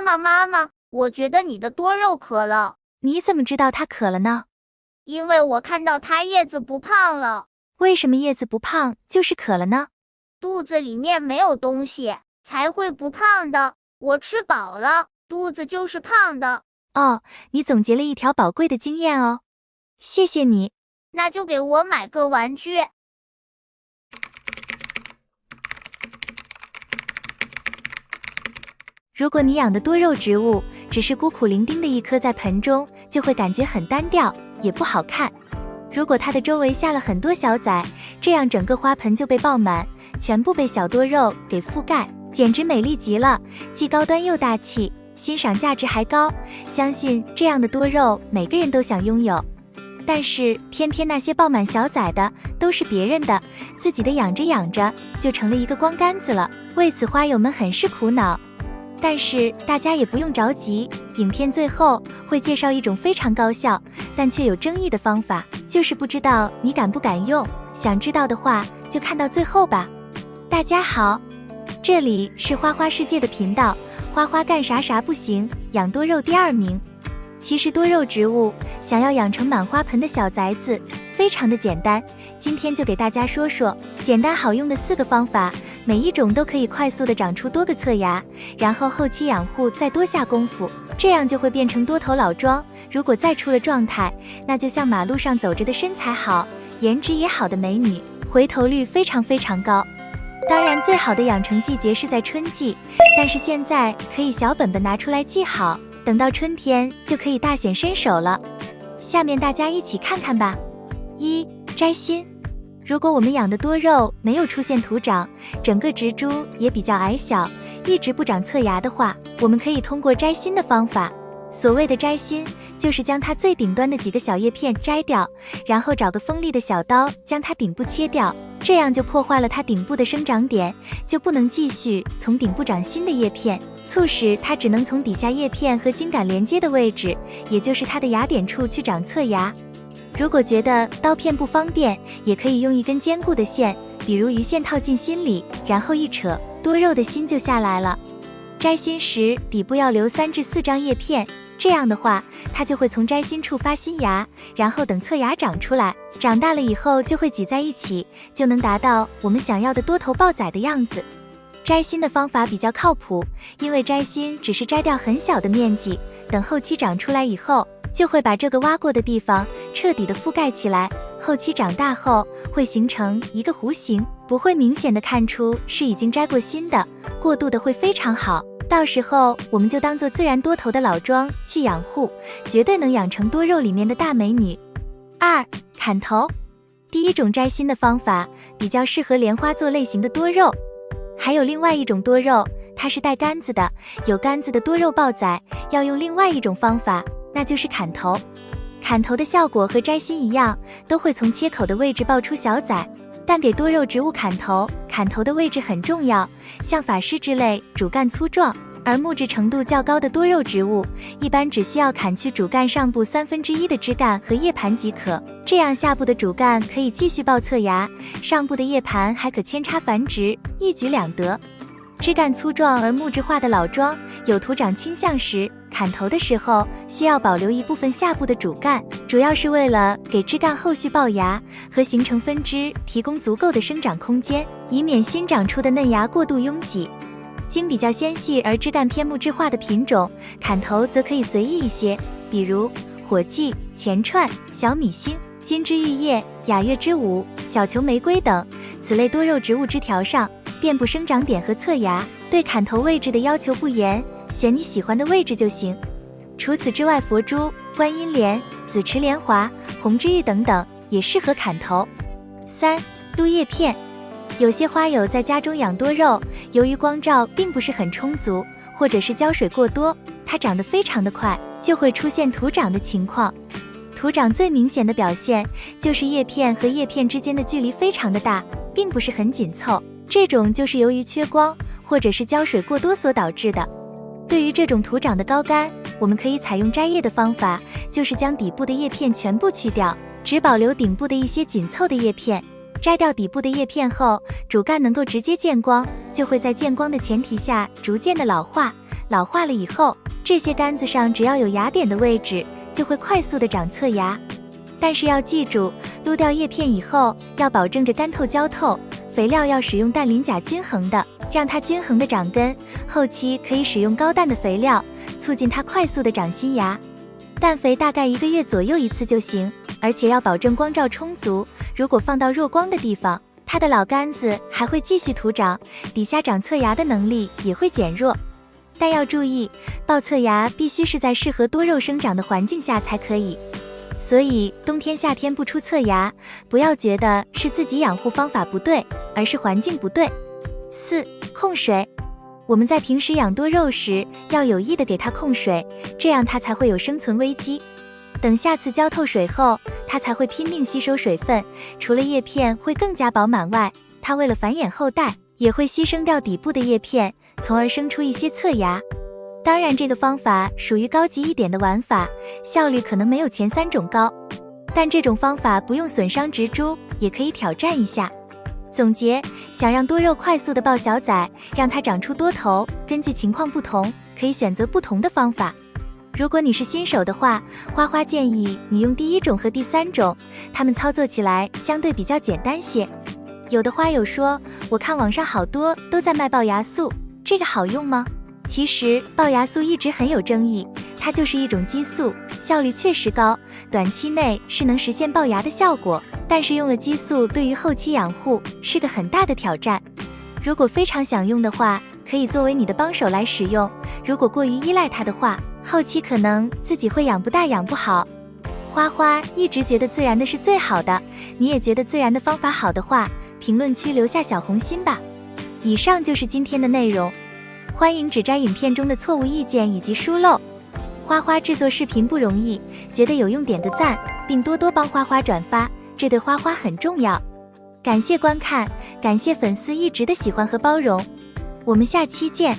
妈妈，我觉得你的多肉渴了。你怎么知道它渴了呢？因为我看到它叶子不胖了。为什么叶子不胖就是渴了呢？肚子里面没有东西，才会不胖的。我吃饱了，肚子就是胖的。哦，你总结了一条宝贵的经验哦。谢谢你。那就给我买个玩具。如果你养的多肉植物只是孤苦伶仃的一颗在盆中，就会感觉很单调，也不好看。如果它的周围下了很多小崽，这样整个花盆就被爆满，全部被小多肉给覆盖，简直美丽极了，既高端又大气，欣赏价值还高。相信这样的多肉每个人都想拥有。但是偏偏那些爆满小崽的都是别人的，自己的养着养着就成了一个光杆子了，为此花友们很是苦恼。但是大家也不用着急，影片最后会介绍一种非常高效但却有争议的方法，就是不知道你敢不敢用，想知道的话就看到最后吧。大家好，这里是花花世界的频道，花花干啥啥不行，养多肉第2名。其实多肉植物想要养成满花盆的小崽子非常的简单，今天就给大家说说简单好用的4个方法，每一种都可以快速的长出多个侧芽，然后后期养护再多下功夫，这样就会变成多头老桩。如果再出了状态，那就像马路上走着的身材好、颜值也好的美女，回头率非常高。当然最好的养成季节是在春季，但是现在可以小本本拿出来记好，等到春天就可以大显身手了。下面大家一起看看吧。1. 摘心。如果我们养的多肉没有出现徒长，整个植株也比较矮小，一直不长侧芽的话，我们可以通过摘心的方法。所谓的摘心，就是将它最顶端的几个小叶片摘掉，然后找个锋利的小刀将它顶部切掉，这样就破坏了它顶部的生长点，就不能继续从顶部长新的叶片，促使它只能从底下叶片和茎秆连接的位置，也就是它的芽点处去长侧芽。如果觉得刀片不方便，也可以用一根坚固的线，比如鱼线套进心里，然后一扯，多肉的心就下来了。摘心时底部要留3至4张叶片，这样的话它就会从摘心处发新芽，然后等侧芽长出来，长大了以后就会挤在一起，就能达到我们想要的多头抱崽的样子。摘心的方法比较靠谱，因为摘心只是摘掉很小的面积，等后期长出来以后，就会把这个挖过的地方彻底的覆盖起来，后期长大后会形成一个弧形，不会明显的看出是已经摘过新的，过渡的会非常好。到时候我们就当做自然多头的老桩去养护，绝对能养成多肉里面的大美女。2. 砍头。第一种摘心的方法比较适合莲花座类型的多肉，还有另外一种多肉，它是带杆子的，有杆子的多肉抱崽要用另外一种方法，那就是砍头。砍头的效果和摘心一样，都会从切口的位置爆出小崽，但给多肉植物砍头，砍头的位置很重要，像法师之类主干粗壮而木质程度较高的多肉植物，一般只需要砍去主干上部1/3的枝干和叶盘即可，这样下部的主干可以继续抱侧芽，上部的叶盘还可扦插繁殖，一举两得。枝干粗壮而木质化的老桩有徒长倾向时，砍头的时候需要保留一部分下部的主干，主要是为了给枝干后续爆芽和形成分支提供足够的生长空间，以免新长出的嫩芽过度拥挤。茎比较纤细而枝干偏木质化的品种，砍头则可以随意一些，比如火荠、钱串、小米星、金枝玉叶、雅月之舞、小球玫瑰等。此类多肉植物枝条上遍布生长点和侧芽，对砍头位置的要求不严，选你喜欢的位置就行。除此之外，佛珠、观音莲、紫池莲华、红之玉等等也适合砍头。3. 露叶片。有些花友在家中养多肉，由于光照并不是很充足，或者是浇水过多，它长得非常的快，就会出现徒长的情况。徒长最明显的表现就是叶片和叶片之间的距离非常的大，并不是很紧凑，这种就是由于缺光或者是浇水过多所导致的。对于这种徒长的高杆，我们可以采用摘叶的方法，就是将底部的叶片全部去掉，只保留顶部的一些紧凑的叶片。摘掉底部的叶片后，主干能够直接见光，就会在见光的前提下逐渐的老化，老化了以后，这些杆子上只要有芽点的位置，就会快速的长侧芽。但是要记住，撸掉叶片以后，要保证着干透浇透，肥料要使用氮磷钾均衡的，让它均衡的长根。后期可以使用高氮的肥料，促进它快速的长新芽。氮肥大概1个月左右一次就行，而且要保证光照充足。如果放到弱光的地方，它的老杆子还会继续徒长，底下长侧芽的能力也会减弱。但要注意，抱侧芽必须是在适合多肉生长的环境下才可以。所以冬天夏天不出侧芽，不要觉得是自己养护方法不对，而是环境不对。4. 控水。我们在平时养多肉时，要有意的给它控水，这样它才会有生存危机。等下次浇透水后，它才会拼命吸收水分，除了叶片会更加饱满外，它为了繁衍后代，也会牺牲掉底部的叶片，从而生出一些侧芽。当然这个方法属于高级一点的玩法，效率可能没有前3种高，但这种方法不用损伤植株，也可以挑战一下。总结，想让多肉快速的抱小崽，让它长出多头，根据情况不同，可以选择不同的方法。如果你是新手的话，花花建议你用第1种和第3种，它们操作起来相对比较简单些。有的花友说，我看网上好多都在卖龅牙素，这个好用吗？其实龅牙素一直很有争议，它就是一种激素，效率确实高，短期内是能实现龅牙的效果，但是用了激素对于后期养护是个很大的挑战。如果非常想用的话，可以作为你的帮手来使用，如果过于依赖它的话，后期可能自己会养不大养不好。花花一直觉得自然的是最好的，你也觉得自然的方法好的话，评论区留下小红心吧。以上就是今天的内容，欢迎指摘影片中的错误意见以及疏漏。花花制作视频不容易，觉得有用点个赞，并多多帮花花转发，这对花花很重要。感谢观看，感谢粉丝一直的喜欢和包容，我们下期见。